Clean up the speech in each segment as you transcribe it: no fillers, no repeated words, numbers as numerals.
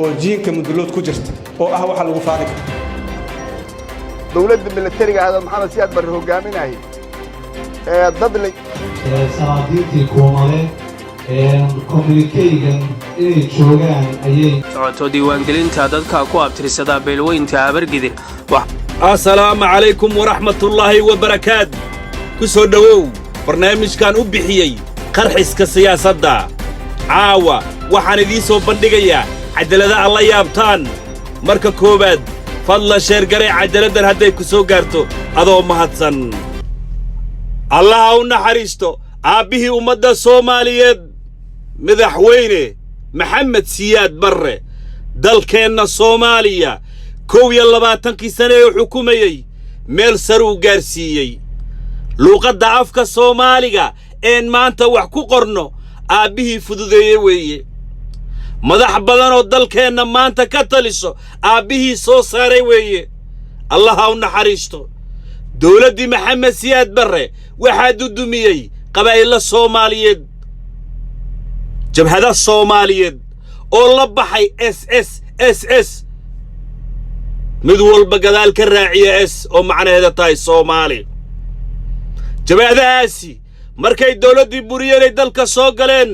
oo jiinka mudullood ku jirta oo ah waxa lagu faani karo dawladda militariga ah maxamed siyaad bar hogaaminay dadlay saadiintii koomale communication inay joogaan ayay socoto diiwaangelinta dadka ku abtirsada beelweynta Habargidir. Assalaamu calaykum waraxmatullaahi wabarakaatu. ku soo dhawow barnaamijkan u bixiyay qarxiska siyaasadda. caawa waxaan idiin soo bandhigayaa cadaalada alla yaabtaan. marka koobaad fadlan sheer garay cadaaladdan hadday ku soo gaarto adoo mahadsan. allah u naxariisto aabbihii ummadda Soomaaliyeed madaxweyne maxamed siyaad barre dalkeenna Soomaaliya 22 sano ee xukumayay meel sare u gaarsiiyay luqadda afka Soomaaliga een maanta wax ku qorno aabbihii fududeeyay weeye madax badan oo dalkeenna maanta ka taliso aabbihii soo saaray weeye allah u naxariisto dawladdii maxamed siyaad barre waxaa dudumiyey qabaa'ilo Soomaaliyeed jabhada Soomaaliyeed oo la baxay SS mid walba gadaal ka raaciya S oo macnaheedu tahay Soomaali jabhadaasi markay dawladdii buriyeen dalka soo galeen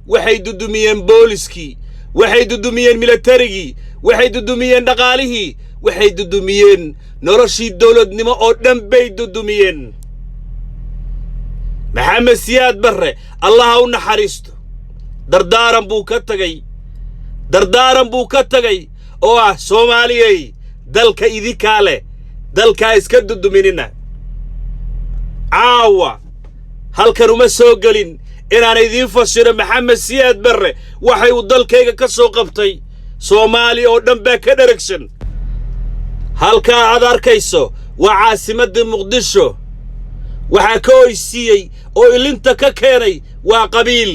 waxay dudumiyeen booliskii waxay dudumiyeen militarigii waxay dudumiyeen dhaqaalihii waxay dudumiyeen noloshii dawladnimo oo dhan bay dudumiyeen maxamed siyaad barre allah u naxariisto dardaaran buu ka tagay oo ah Soomaaliyay dalka idinka leh dalka iska duduminina caawa halkan uma soo galin inaan idiin fasiro maxamed siyaad barre waxay uu dalkayga ka soo qabtay Soomaaliya oo dhan baa ka dharagsan halka aad arkayso waa caasimadda Muqdisho waxa ka oysiiyay oo ilinta ka keenay waa qabiil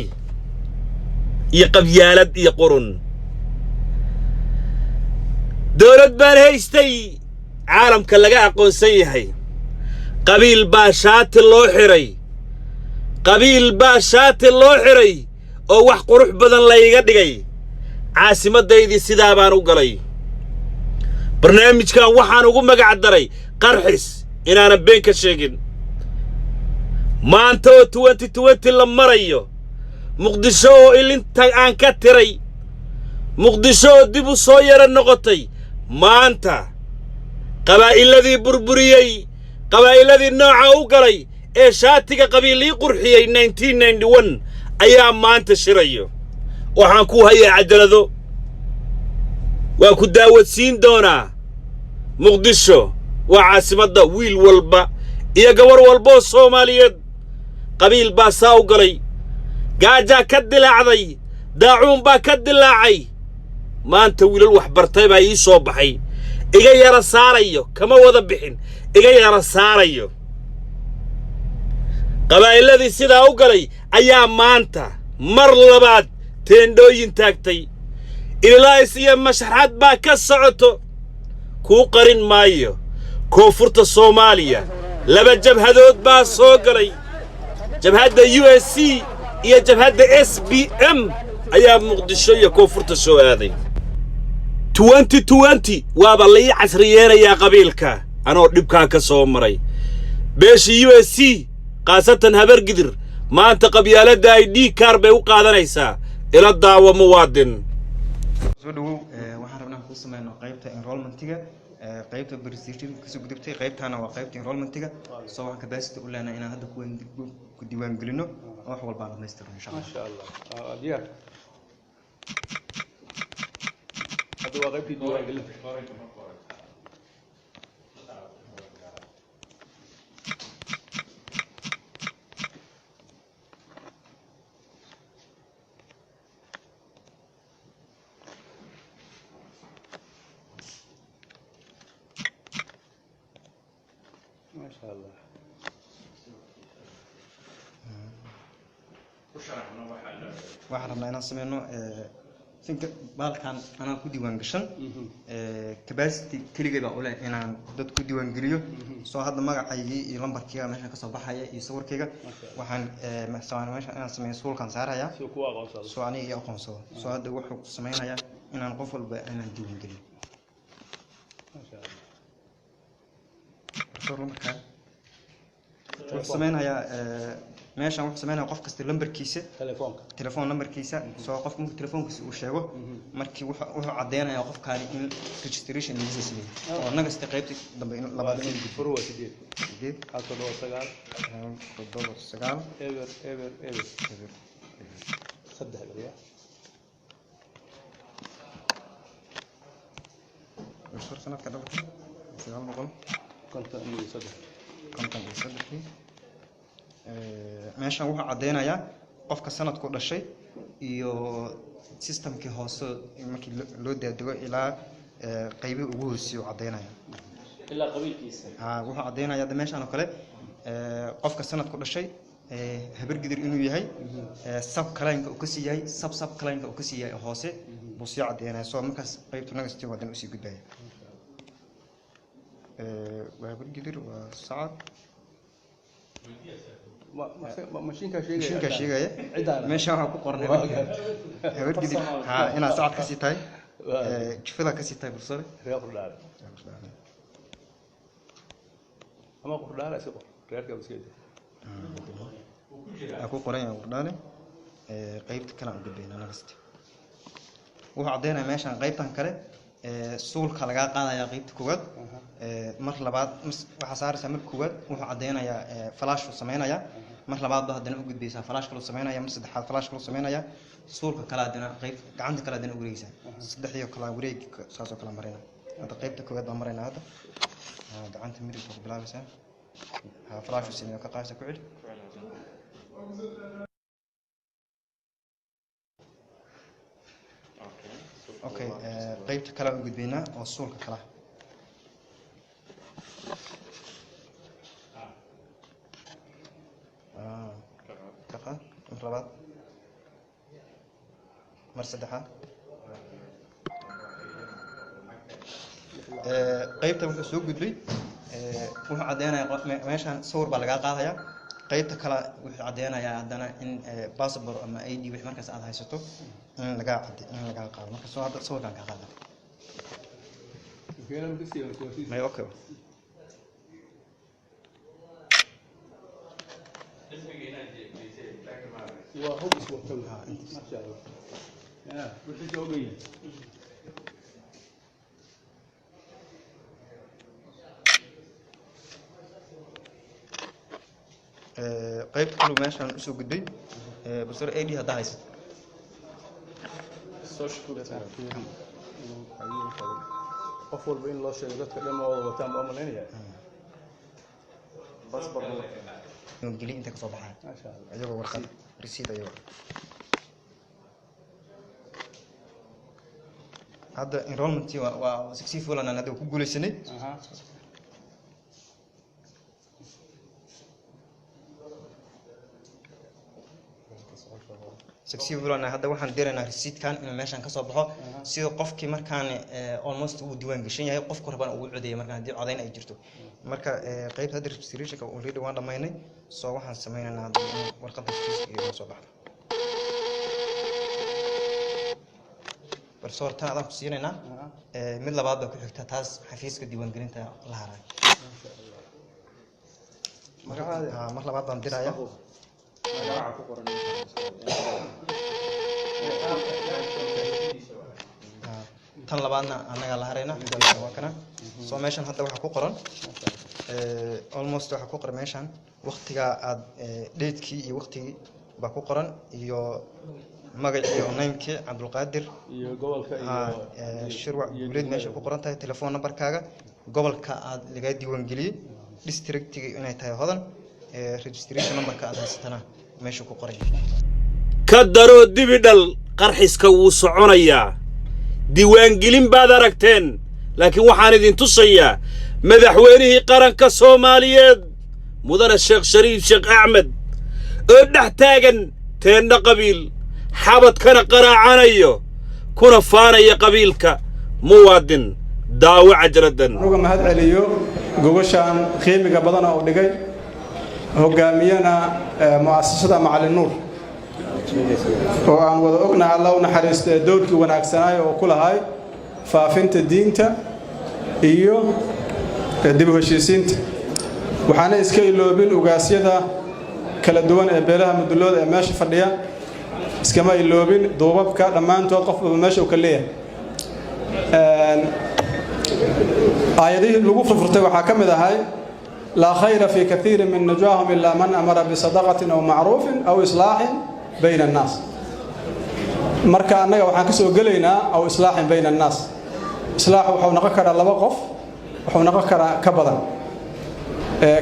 iyo qabyaalad iyo qurun dawlad baan haystay caalamka laga aqoonsan yahay qabiil baa shaati loo xiray oo wax qurux badan la iga dhigay caasimadeydii sidaa baan u galay barnaamijkan waxaan ugu magac daray qarxis inaanan been ka sheegin maanta oo 2020 la marayo Muqdisho oo ilinta aan ka tiray Muqdisho oo dib u soo yara noqotay maanta qabaa'iladii burburiyay qabaa'iladii nooca u galay ee shaatiga qabiilii qurxiyay 1991 ayaa maanta shirayo waxaan ku hayaa cadaalado waa ku daawadsiin doonaa Muqdisho waa caasimadda wiil walba iyo gabar walba Soomaaliyeed qabiil baa saa u galay gaaja ka dilaacday daacuun baa ka dilaacay maanta wiilal wax bartay baa ii soo baxay iga yara saarayo kama wada bixin iga yara saarayo qabaa'iladii sidaa u galay ayaa maanta mar labaad teendooyin taagtay ilaahis iyo mashraxad baa ka socoto ku qarin maayo koonfurta Soomaaliya laba jabhadood baa soo galay jabhadda USC iyo jabhadda SPM ayaa Muqdisho iyo koonfurta soo aaday 2020 waaba la ii casriyeeyaa qabiilka anoo dhibka ka soo maray beesha USC qaasatan Habargidir maanta qabyaaladda ID card bay u qaadanaysaa ila daawo muwaadin soo dhawow waxaan rabnaa ku sameeyno qaybta enrollment-iga qaybta registration ka soo gudubtay qaybtana waa qaybta enrollment-iga soo wax capacity u leenahay inaan hadda ku diiwaan gelino wax walba aan dhameystirno insha Allah diyaar hadda waa qaybta diiwaan gelinta ما شاء الله waxaan rabnaa inaan sameeyno baalkan anaan ku diiwaan gashan capacity kaliya baa u leh inaan dad ku diiwaan geliyo soo hadda magacaygii iyo lambarkayga meesha ka soo baxaya iyo sawirkayga waxaan meesha inaan sameeyo suulkan saaraya soo aniga iyo aqoonsado soo hadda wuxuu sameeynayaa inaan qof walba inaan diiwaan geliyo soo markaa wuxuu sameynayaa meeshan wuxuu sameynayaa qof kasta lambarkiisa telefoon lambarkiisa soo qofka markuu telefoonkiisa uu sheego markii wuxuu cadeynayaa qofkaani in registration lagu sameeyay oo naga sta qaybta dambe in labaad in furo waa 8 الشهر سنة كده شغال نقول كنت ماشي هو عدينا يا قف كسنة كل شيء يو سيستم كهوس ممكن لود يدعو إلى قيبي وجوسي وعدينا يا إلا قبيل كيس هو عدينا يا ده ماشي أنا كله قف كسنة كل شيء هبر قدر إنه يهاي سب كلاين كأكسي يهاي سب كلاين كأكسي يهاي هوسه بوسي عدينا سو مكس قيبته نقص تيجي ودنا أسي قداية وهبر قدر وسعد ماشين كشيء ماشي أنا أقول قرنه هبر قدر ها أنا سعد كسي تاي كفلا كسي تاي بصري أما قرنه لا سبب رياض كوسيد أقول قرنه قرنه قيبت كلام قدين أنا قصدي وعدينا ماشي قيبتان كله سول خلقا قانا يا قيبت كواد مر لبعض وحصار سمر كواد وعدينا يا فلاش وسمينا يا مر لبعض ده دنا وجد بيسا فلاش كله سمينا يا مصدح فلاش كله سمينا يا سول كلا دنا قيب عندك كلا دنا وريسا صدح يا كلا وريك ساسو كلا مرينا هذا قيبت كواد مرينا هذا عند ميري بلا بس فلاش وسمينا كقاسة كعد اوكي قيبت كلا وجد بينا والسول كلا كفا مربات مرسدحة قيبت وحسوق قدري وعدينا ماشان صور بالغا قاضية قيبت كلا وعدينا يا عدنا إن باسبور أما أي دي وحمركز على هايستو إن لقى عدي إن لقى قاضي مركز صور كان قاضي ما يوكل وهو اسمه توها ما شاء الله وش جوابيه قيبت كله ماشي عن أسوق الدين بصير أي دي هذا هيس أفضل بين الله شيء ذات كلام الله وتام أمرين يعني بس برضو يوم جلي أنت كصباحات ما شاء الله أيوة ورقة رسيد أيوة هذا enrollment و successful أنا ندو كقول السنة successful أنا هذا واحد ديرنا رسيد كان إنه ماشان كصباحه سيد قف كي مركان almost وديوان قشين يعني قف كربان أو عدي مركان دي عدين أجرته مركا قيب هذا الرسيد كا already وانا مايني سو واحد سمينا هذا ورقة رسيد يصباح برسول تنا هذا كسيرنا من لبعض بكل حكتة تاس حفيز كديوان قرينتا الله راي مر لبعض عن دراية tan labaadna anaga la harayna waa kana soo meeshan hadda waxa ku qoran almost waxa ku qoran meeshan waqtiga aad date-kii iyo waqtigii ba ku qoran iyo magaca iyo name-kii Cabdulqaadir iyo gobolka iyo shirwac guuleed meesha ku qoran tahay telephone number-kaaga gobolka aad laga diiwaan geliyay district-kii inay tahay hodan registration number-ka aad haysatana meesha ku qoran ka daro dibidhal qarxiska wuu soconayaa diiwaangelin baad aragteen laakiin waxaan idin tusayaa madaxweynihii qaranka Soomaaliyeed mudane Sheekh Shariif Sheekh Ahmed oo dhex taagan teena qabiil xabadkana qaraacanayo kuna faanaya qabiilka muwaadin daawo cajradan uga mahad celiyo gobashan qiimiga badan oo dhigay hogaamiyana mu'assasada Macallin Nuur oo aan wada ognahay alla u naxariistay doorkii wanaagsanaa oo ku lahay faafinta diinta iyo dib u heshiisiinta waxaana iska iloobin ugaasyada kala duwan ee beelaha Mudullood ee meesha fadhiya iskama iloobin duubabka dhammaantood qofba meesha uu ka leeyahay aayadihii lagu furfurtay waxaa ka mid ahay لا خير في كثير من نجواهم إلا من أمر بصدقة أو معروف أو إصلاح بين الناس marka anaga waxaan ka soo galeynaa aw islaaxin bayna الناس islaax wuxuu noqon karaa laba qof wuxuu noqon karaa ka badan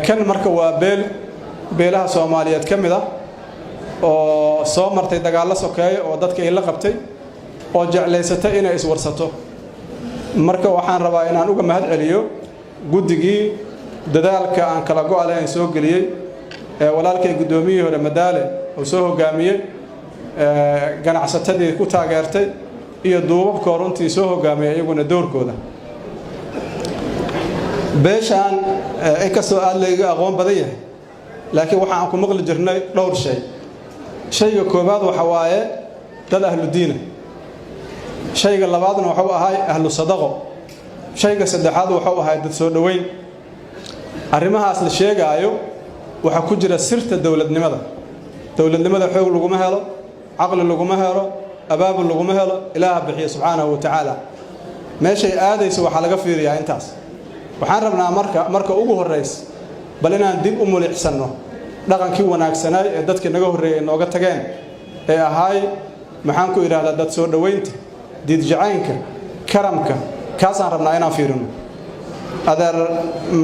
kan marka waa beelaha Soomaaliyeed kamid ah oo soo martay dagaal la sokeeyay oo dadka ay la qabtay oo jecleysatay inay iswarsato marka waxaan rabaa inaan uga mahad celiyo guddigii dadaalka aan kala go'aleen soo galiyay walaalkay gudoomiyay hore Madaale oo soo hogaamiyay ganacsatadii ku taageertay iyo duubabka runtii soo hogaamiyay iyaguna doorkooda beeshan inkastoo aad leeyahay aqoon badan yahay laakiin waxaan ku maqli jirnay dhowr shay shayga koobaad waxa waaye dad ahlu diin shayga labaadna waxa uu ahay ahlu sadaqo shayga saddexaad waxa uu ahay dad soo dhaweyn arrimahaas la sheegaayo waxa ku jira sirta dawladnimada xoog lagu ma helo aqal lagu ma helo abaabul lagu ma helo ilaaha bixiyo subhanahu wa ta'ala meeshay aadayso waxa laga fiiriyaa intaas waxaan rabnaa marka ugu horeys bal inaan dib u mulixsano dhaqankii wanaagsanay ee dadka naga horeeyay nooga tageen ee ahay maxaan ku iraahdaa dad soo dhaweynta did jacaynka karamka kaasaan rabnaa inaan fiirino adeer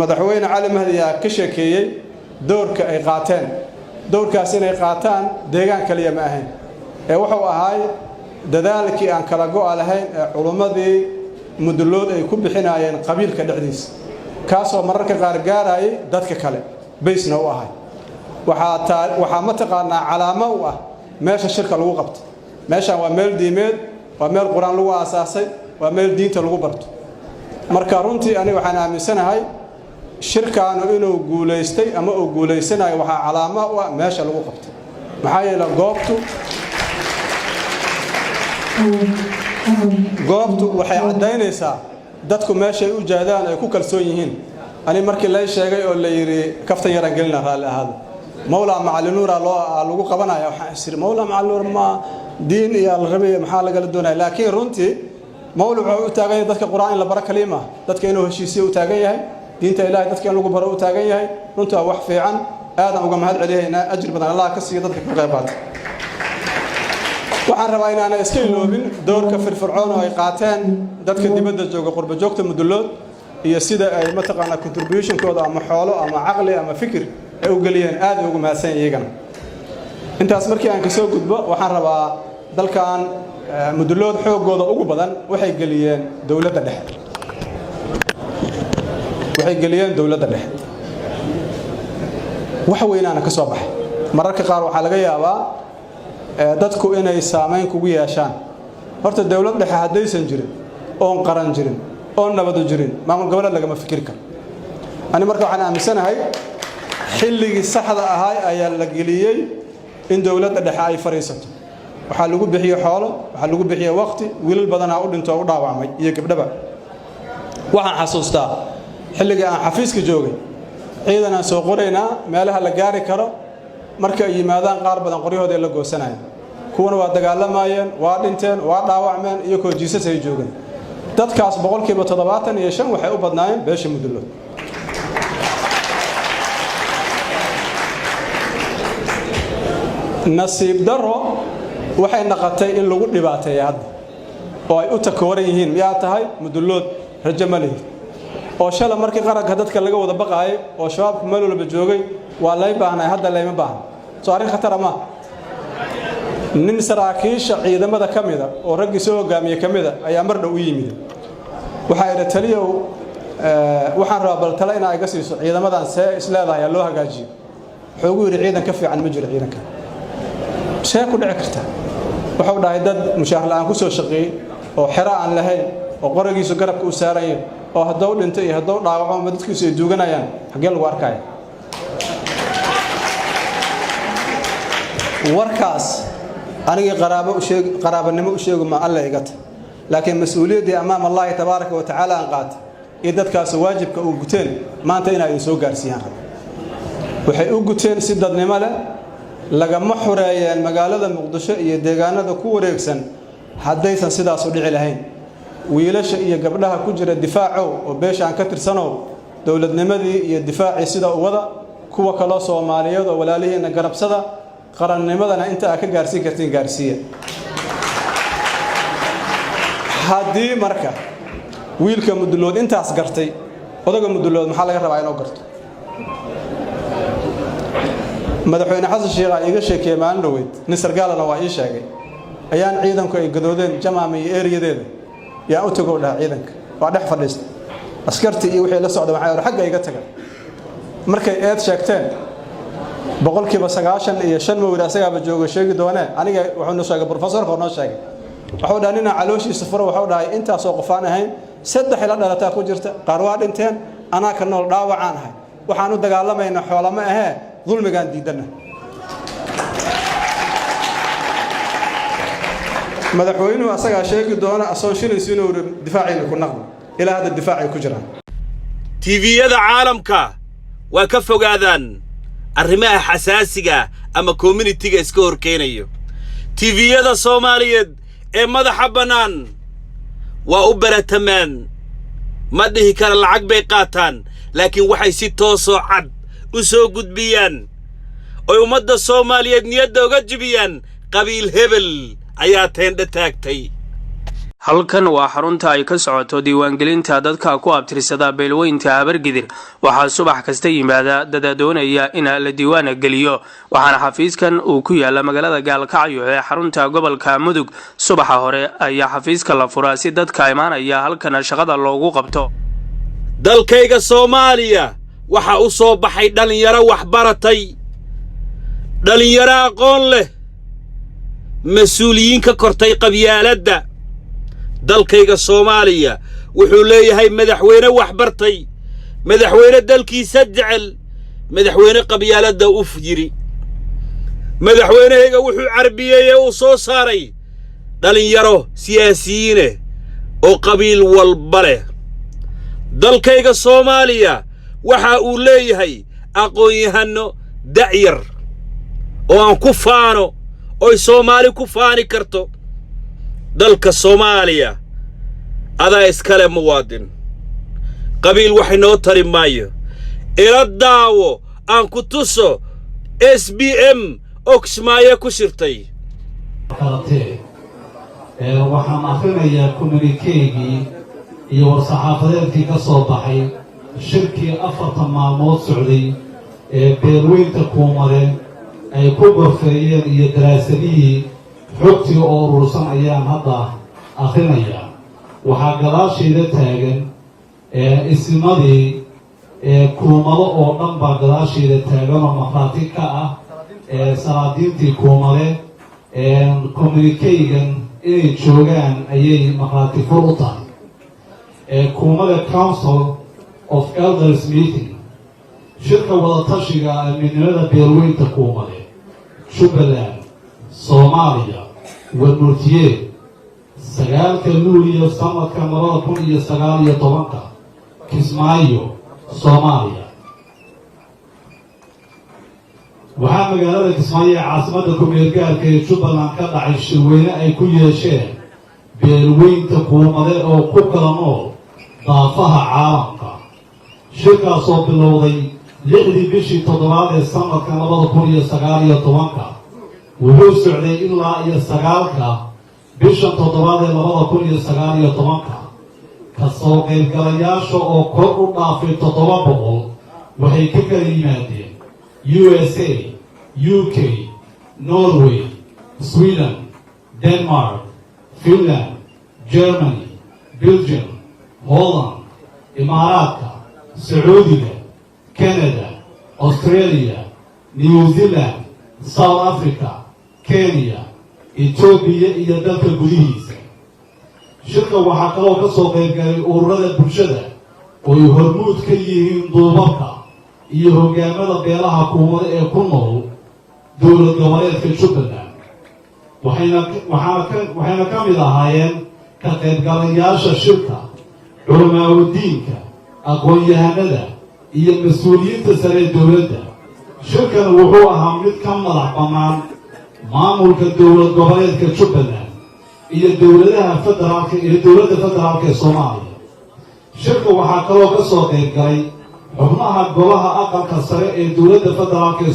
madaxweyne Cali Mahdi ayaa ka sheekeeyay doorka ay qaateen doorkaas inay qaataan deegaan kaliya ma ahayn ee wuxuu ahay dadaalkii aan kala go'o lahayn ee culimadii Mudullood ay ku bixinayeen qabiilka dhexdiisa kaasoo mararka qaar gaarayay dadka kale baysna u ahay waxa ma taqaanaa calaamo u ah meesha shirka lagu qabto meeshan waa meel diimeed waa meel quraan lagu aasaasay waa meel diinta lagu barto marka runtii aniga waxaan aaminsanahay shirkaanu inuu guuleystay ama uu guuleysanayo waxa calaamo u ah meesha lagu qabto maxaa yeelay goobtu waxay cadeynaysaa dadku meesha ay u jeedaan ay ku kalsoon yihiin ani markii la sheegay oo la yiri kaftan yaran galina raali ahaado mawla macalluura lagu qabanayo waxaan isir mawla macalluur ma diin iyo la rabay maxaa laga doonay laakiin runtii mawla wuxuu u taagan yahay dadka quraan la baro kalima dadka inuu heshiisiyo u taagan yahay diinta ilaahay dadka in lagu baro u taagan yahay runtii wax fiican aadan uga mahad celiyeena ajir badan Allah ka siiyo dadka ka qayb qaata waxaan rabaa inaan iska iloobin doorka firfircoon oo ay qaateen dadka dibadda jooga qurba joogta Mudullood iyo sida ay mataqaana contribution-kooda ama xoolo ama aqli ama fikir ay u galiyeen aad ugu mahadsan iyagana intaas markii aan ka soo gudbo waxaan rabaa dalkan Mudullood xoogooda ugu badan waxay galiyeen dawladda dhexe waxa weynaana ka soo baxay mararka qaar waxa laga yaabaa dadku inay saameyn kugu yeeshaan horta dawlad dhexe hadaysan jirin oo qaran jirin oo nabad jirin maamul goboleed laga ma fikir karo ani marka waxaan aaminsanahay xilligii saxda ahaa ayaa la geliyay in dawladda dhexe ay fariisato waxa lagu bixiyo xoolo waxa lagu bixiyo waqti wiilal badan oo u dhinto u dhaawacmay iyo gabdhaba waxaan xasuustaa xilligii aan xafiiska joogay ciidan aan soo qoraynaa meelaha la gaari karo marka ay yimaadaan qaar badan qoryahooda la goosanayeen kuwana waa dagaalamayeen waa dhinteen waa dhaawacmeen iyo koojiisas ay joogeen dadkaas 75% waxay u badnaayeen beesha Mudullood nasiib daro waxay naqatay in lagu dhibaateeyo hadda oo ay u takooran yihiin miyaa tahay Mudullood rajamaleey oo shala markii qaranka dadka laga wada baqaayay oo shabaabku meel walba joogay waa lay baahnay hadda layma baahna soo arrin khatar ma nin saraakiisha ciidamada kamida oo raggi soo hogaamiye kamida ayaa mar dhow u yimid waxa ay taliyow waxaan rabaa bal tala in ay ga siiso ciidamadan see isleedahay loo hagaajiyo xoogu yiri ciidan ka fiican ma jiro ciidanka see ku dhici karta wuxuu dhahay dad mushaar la'aan ku soo shaqeeyay oo xira aan lahayn oo qorigiisu garabka u saaran yahay oo hadduu dhintay iyo hadduu dhaawaco ma dadkiisu ay duuganayaan xagee lagu arkaya warkaas أنا قرابة نمو شيء ما الله يقط لكن مسؤوليتي أمام الله تبارك وتعالى أنقات إذا كاس واجب كأوجتين ما أنتينا يسوق جارسيان وحي أوجتين سدد نملة لجمع حرايا المجالات المقدسة يدجانا ذكور يكسن حديثا سدا صديق لهين ويلاش يقبلها كجرة دفاعه وبيش عن كتر سنة دولة نمدي يدفاع سدا ووضع كوا كلاس ومالية ولا ليه إن جرب سدا قرن نمدنا أنت أكل جارسي كتير جارسية هذه مركة ويلكم مدلود أنت أسقرتي وده مدلود محل يقرب عين أقرت مدحوين حسن الشيخ يقول شيء كمان رويد نسر قال أنا وايد شيء أيان عيدن كوي جدودين جماعي إيريا ده يا أوتوكو لها عيدنك وعد حفظت أسكرتي وحي لسه عدم معي حاجة يقتك مركي إيد شكتين بقول كي بس عشان يشن موراسة بجوج شيء دونا أنا وحنا شايك بروفيسور كنا شايك وحود أننا علوش يسفر وحود هاي أنت سوقفانا هاي سد حلال لا تأخذ جرت قروات انتين أنا كنا دعوة عنها وحنو دجال ما ينحول ما هي ظلم كان ديدنا مدحوينه أسقى شيء دونا أصلا شيء نسينه دفاعي لكل نقل إلى هذا الدفاع كجرا تي في هذا عالمك وكفوا قاذان الرماء حساسية أما كوميونيتي اسكور كينيو تي في هذا صوماليد ماذا حبنان وأبرة تمان مده كان العقب قاتان لكن وحي ستوصو عد وسوقد بيان ويمد الصوماليد نيادة وقد بيان قبيل هبل ayaateen dhataagtay halkan waa xarunta ay ka socoto diiwaangelinta dadka ku abtirsada beelweynta Habargidir waxa subax kasta yimaada dad doonaya in la diiwaan geliyo waxaana xafiiskan uu ku yaala magaalada Gaalkacyo ee xarunta gobolka Mudug subaxa hore ayaa xafiiska la furaa si dadka imaanaya halkan shaqada loogu qabto dalkayga Soomaaliya waxa uu soo baxay dhalinyaro wax baratay dhalinyaro aqoon leh مسؤولين ككرتي قبيالة دالكيغا صوماليا وحو ليهي مدحوينة وحبرتي مدحوينة دالكي سجعل مدحوينة قبيالة دا أفجري مدحوينة هيغا وحو عربية يوصو صاري دالين يرو سياسيين او قبيل والبله دالكيغا صوماليا وحا ليهي أقويهانو دعير وان كفانو oy Soomaali ku faani karto dalka Soomaaliya adaa iskale muwaadin qabiil wax inoo tari maayo ila daawo aan ku tuso SBM oxmaya ku shirtay waxaan akrinayaa communique-gii iyo war-saxaafadeedkii ka soo baxay shirkii 4 maalmood socday ee beelweynta Kuumare ay ku gorfeeyeen iyo daraasadihii xogtii oo urursan ayaan hadda akhrinayaa waxaa gadaasheeda taagan ismadii kuumado oo dhan baa gadaasheeda taagan oo maqraati ka ah salaadiintii kuumade communique-gan inay joogaan ayay maqraati fur u tahay kuumada council of elders meeting shirka wadatashiga midnimada beelweynta kuumade Jubbaland Soomaaliya wadmurtiye 9 Luulyo sanadka 2019 Kismaayo Soomaaliya waxaa magaalada Kismaayo caasimada ku-meel-gaarka ee Jubbaland ka dhacay shirweyne ay ku yeesheen beelweynta kuumade oo ku kala nool daafaha caalamka shirkaasoo bilowday 6 bishii 7 ee sanadka 2019 wuxuu socday ilaa 9 bisha 7 ee 2019 kasoo qaybgalayaasha oo kor u dhaafay 700 waxay ka kala yimaadeen USA, UK, Norway, Sweden, Denmark, Finland, Germany, Belgium, Holland, Imaaraadka, Sacuudiga, Canada, Australia, New Zealand, South Africa, Kenya, Ethiopia iyo dalka gudihiisa shirka waxaa kaloo ka soo qaybgalay ururada bulshada oo ay hormuud ka yihiin duubabka iyo hogaamada beelaha kuumada ee ku nool dowlad goboleedka Jubbaland waxayna ka mid ahaayeen ka qaybgalayaasha shirka culamaauddiinka aqoon-yahanada iyo mas-uuliyiinta sare ee dowladda. shirkan wuxuu ahaa mid ka madax bannaan maamulka dowlad goboleedka jubbaland iyo dowladda federaalka ee soomaaliya. shirka waxaa kaloo ka soo qayb galay xubnaha golaha aqalka sare ee dowladda federaalka ee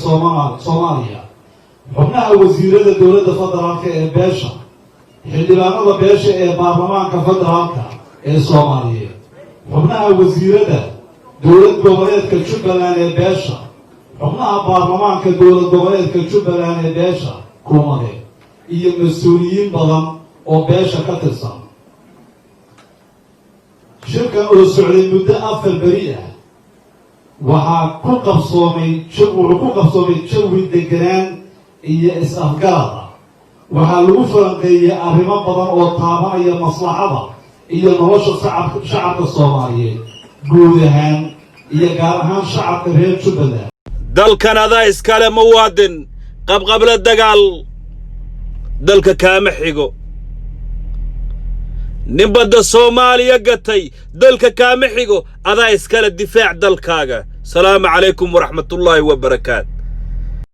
soomaaliya, xubnaha wasiirada dowladda federaalka ee beesha, xildhibaanada beesha ee baarlamaanka federaalka ee soomaaliyeed, xubnaha wasiirada dowlad goboleedka jubbaland ee beesha, xubnaha baarlamaanka dowlad goboleedka jubbaland ee beesha kuumade iyo mas-uuliyiin badan oo beesha ka tirsan. shirkan oo socday muddo 4 beri ah wuxuu ku qabsoomay jawi deganaan iyo is-afgarad ah. waxaa lagu falanqeeyey arrimo badan oo taabanaya maslaxada iyo nolosha shacabka soomaaliyeed guud ahaan iyo gaar ahaan shacabka reer jubbaland. dalkan adaa iskale muwaadin, qabqabla dagaal dalka kaama xigo. nin badda soomaaliya gatay dalka kaama xigo, adaa iskale difaac dalkaaga. salaamu calaykum waraxmatullaahi wabarakaatu.